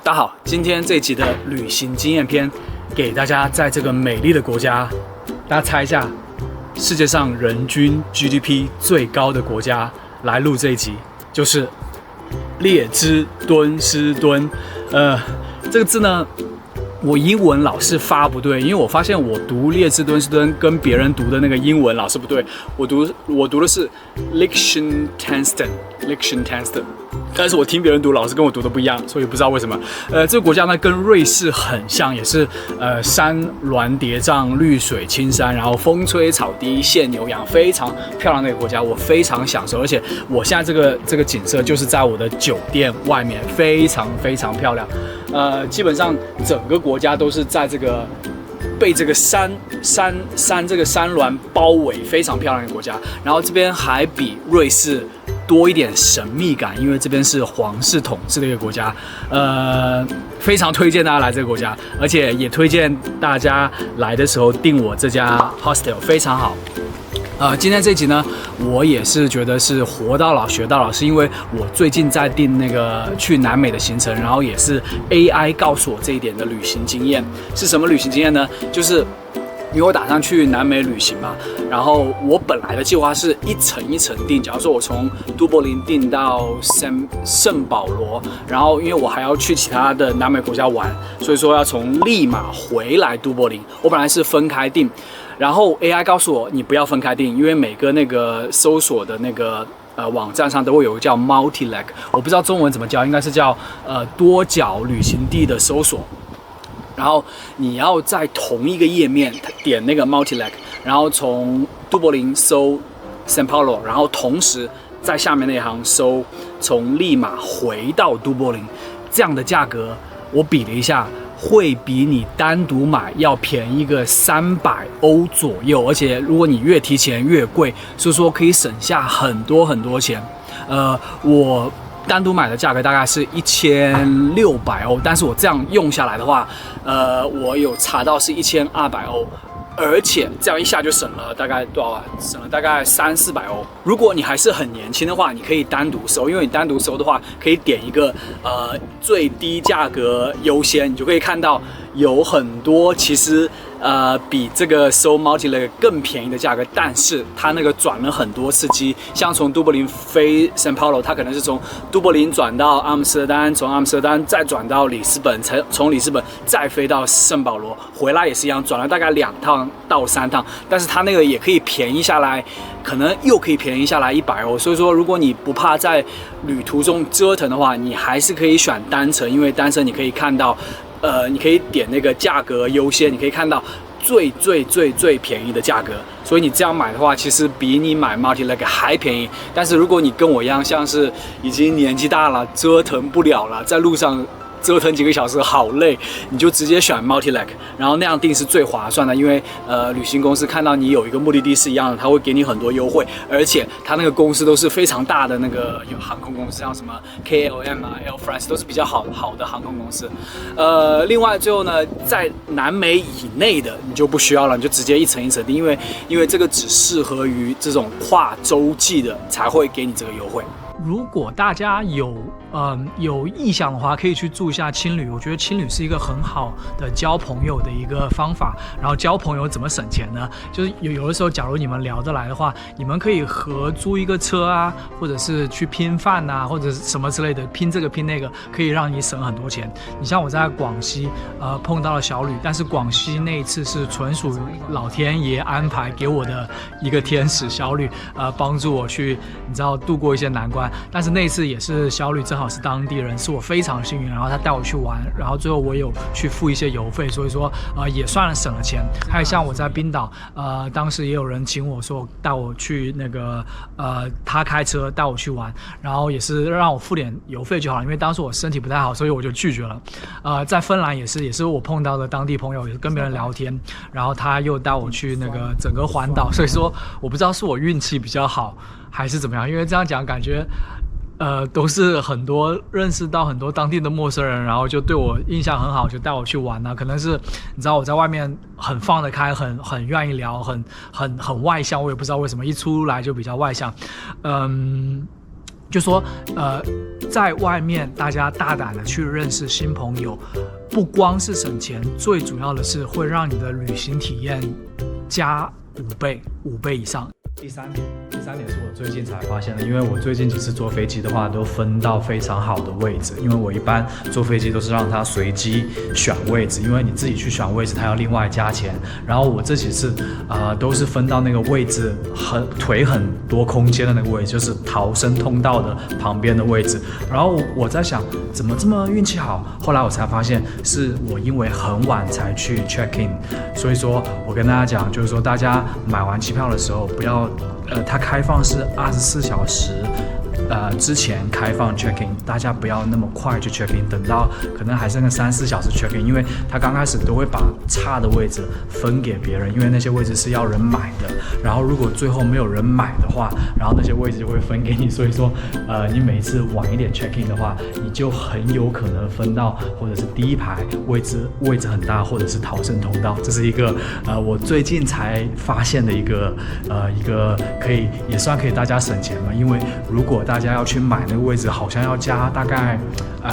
大家好，今天这一集的旅行经验篇，给大家在这个美丽的国家，大家猜一下，世界上人均 GDP 最高的国家来录这一集，就是列支敦士敦。这个字呢，我英文老是发不对，因为我发现我读列支敦士敦跟别人读的那个英文老是不对，我读的是 Liechtenstein， 但是我听别人读老是跟我读的不一样，所以不知道为什么。这个国家呢跟瑞士很像，也是山峦叠嶂、绿水青山，然后风吹草低见牛羊，非常漂亮的一个国家，我非常享受。而且我现在这个景色就是在我的酒店外面，非常非常漂亮。基本上整个国家都是在这个被这个山这个山峦包围，非常漂亮的国家。然后这边还比瑞士多一点神秘感，因为这边是皇室统治的一个国家。非常推荐大家来这个国家，而且也推荐大家来的时候订我这家 hostel， 非常好。今天这集呢，我也是觉得是活到老学到老，是因为我最近在订那个去南美的行程，然后也是 AI 告诉我这一点的旅行经验。是什么旅行经验呢？就是因为我打算去南美旅行嘛，然后我本来的计划是一层一层订，假如说我从都柏林订到圣保罗，然后因为我还要去其他的南美国家玩，所以说要从利马回来都柏林。我本来是分开订。然后 AI 告诉我，你不要分开订，因为每个那个搜索的那个网站上都会有一个叫 multi-leg， 我不知道中文怎么叫，应该是叫多角旅行地的搜索。然后你要在同一个页面点那个 multi-leg， 然后从都柏林搜 São Paulo， 然后同时在下面那一行搜从利马回到都柏林，这样的价格我比了一下。会比你单独买要便宜个300欧左右，而且如果你越提前越贵，所以说可以省下很多很多钱。我单独买的价格大概是1600欧，但是我这样用下来的话，我有查到是1200欧。而且这样一下就省了大概多少啊？省了大概300-400欧。如果你还是很年轻的话，你可以单独收，因为你单独收的话，可以点一个最低价格优先，你就可以看到有很多其实比这个收 multi-leg 更便宜的价格，但是它那个转了很多次机，像从都柏林飞 São Paulo， 它可能是从都柏林转到阿姆斯特丹，从阿姆斯特丹再转到里斯本，从里斯本再飞到圣保罗，回来也是一样，转了大概2趟到3趟，但是它那个也可以便宜下来，可能又可以便宜下来100欧。所以说，如果你不怕在旅途中折腾的话，你还是可以选单程，因为单程你可以看到。你可以点那个价格优先，你可以看到最便宜的价格，所以你这样买的话，其实比你买 multi-leg 还便宜。但是如果你跟我一样，像是已经年纪大了，折腾不了了，在路上折腾几个小时好累，你就直接选 multi-leg， 然后那样订是最划算的，因为旅行公司看到你有一个目的地是一样的，他会给你很多优惠，而且他那个公司都是非常大的那个有航空公司，像什么 KLM 啊、Air France 都是比较好的航空公司。另外最后呢，在南美以内的你就不需要了，你就直接一层一层订，因为这个只适合于这种跨洲际的才会给你这个优惠。如果大家有意向的话，可以去住一下青旅。我觉得青旅是一个很好的交朋友的一个方法。然后交朋友怎么省钱呢？就是有的时候，假如你们聊得来的话，你们可以合租一个车啊，或者是去拼饭啊，或者是什么之类的，拼这个拼那个，可以让你省很多钱。你像我在广西碰到了小旅，但是广西那一次是纯属老天爷安排给我的一个天使小旅，帮助我去你知道度过一些难关。但是那次也是小旅正好是当地人，是我非常幸运，然后他带我去玩，然后最后我有去付一些邮费，所以说也算省了钱。还有像我在冰岛，当时也有人请我说带我去那个他开车带我去玩，然后也是让我付点邮费就好了，因为当时我身体不太好，所以我就拒绝了。在芬兰也是我碰到的当地朋友，也是跟别人聊天，然后他又带我去那个整个环岛，所以说我不知道是我运气比较好还是怎么样，因为这样讲感觉都是认识到很多当地的陌生人，然后就对我印象很好，就带我去玩啊。可能是你知道我在外面很放得开，很愿意聊，很外向，我也不知道为什么一出来就比较外向。就说在外面大家大胆的去认识新朋友，不光是省钱，最主要的是会让你的旅行体验加5倍以上。第三点是我最近才发现的，因为我最近几次坐飞机的话都分到非常好的位置，因为我一般坐飞机都是让它随机选位置，因为你自己去选位置它要另外加钱，然后我这几次都是分到那个位置腿很多空间的那个位置，就是逃生通道的旁边的位置，然后我在想怎么这么运气好，后来我才发现是我因为很晚才去 check in， 所以说我跟大家讲，就是说大家买完机票的时候不要它开放是24小时，之前开放 check in， 大家不要那么快去 check in， 等到可能还剩个3-4小时 check in， 因为它刚开始都会把差的位置分给别人，因为那些位置是要人买的，然后如果最后没有人买的话，然后那些位置就会分给你，所以说你每一次晚一点 check in 的话，你就很有可能分到或者是第一排位置很大，或者是逃生通道，这是一个我最近才发现的一个也算可以大家省钱嘛，因为如果大家要去买那个位置，好像要加大概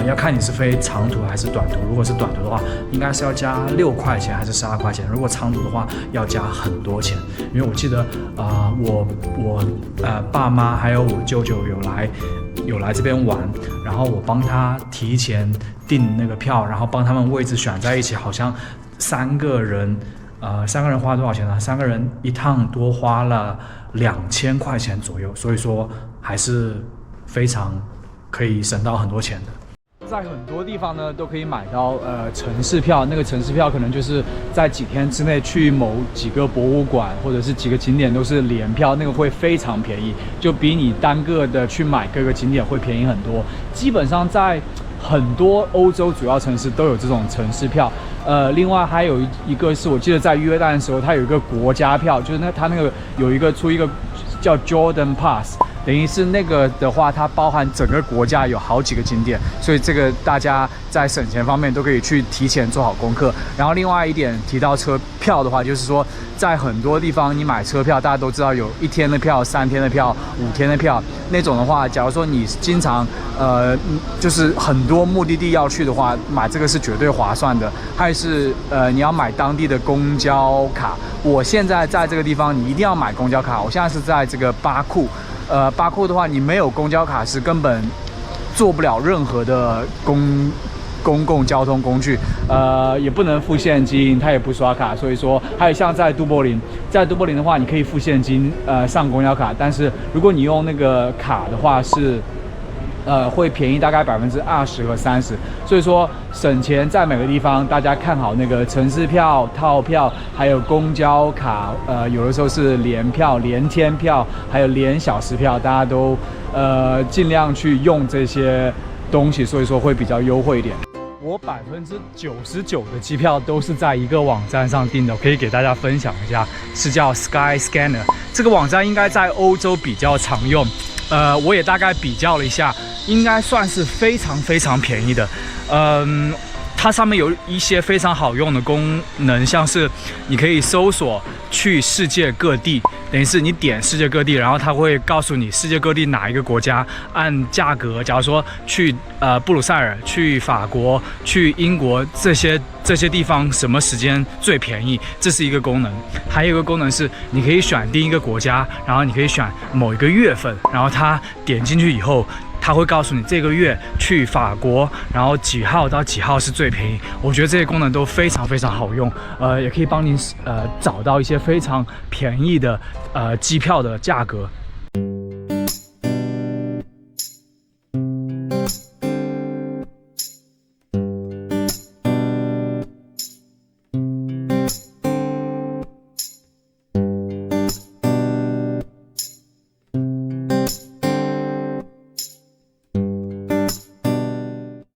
要看你是飞长途还是短途，如果是短途的话，应该是要加6块钱还是12块钱，如果长途的话要加很多钱，因为我记得我爸妈还有我舅舅有来这边玩，然后我帮他提前订那个票，然后帮他们位置选在一起，好像3个人花多少钱呢？3个人一趟多花了2000块钱左右，所以说还是非常可以省到很多钱的。在很多地方呢都可以买到城市票，那个城市票可能就是在几天之内去某几个博物馆或者是几个景点都是联票，那个会非常便宜，就比你单个的去买各个景点会便宜很多。基本上在很多欧洲主要城市都有这种城市票。另外还有一个是我记得在约旦的时候，它有一个国家票，就是它那个出一个叫 Jordan Pass。等于是那个的话，它包含整个国家有好几个景点，所以这个大家在省钱方面都可以去提前做好功课。然后另外一点提到车票的话，就是说在很多地方你买车票，大家都知道有1天的票、3天的票、5天的票那种的话，假如说你经常就是很多目的地要去的话，买这个是绝对划算的。还是你要买当地的公交卡，我现在在这个地方你一定要买公交卡，我现在是在这个巴库。巴库的话，你没有公交卡是根本做不了任何的公共交通工具，也不能付现金，它也不刷卡，所以说还有像在都柏林的话，你可以付现金上公交卡，但是如果你用那个卡的话是会便宜大概20%和30%，所以说省钱在每个地方，大家看好那个城市票、套票，还有公交卡，有的时候是联票、联天票，还有联小时票，大家都尽量去用这些东西，所以说会比较优惠一点。我99%的机票都是在一个网站上订的，我可以给大家分享一下，是叫 Skyscanner。这个网站应该在欧洲比较常用，我也大概比较了一下，应该算是非常非常便宜的。它上面有一些非常好用的功能，像是你可以搜索去世界各地，等于是你点世界各地，然后它会告诉你世界各地哪一个国家按价格，假如说去布鲁塞尔、去法国、去英国这些地方什么时间最便宜，这是一个功能。还有一个功能是你可以选定一个国家，然后你可以选某一个月份，然后它点进去以后，它会告诉你这个月去法国，然后几号到几号是最便宜。我觉得这些功能都非常非常好用，也可以帮您找到一些非常便宜的机票的价格。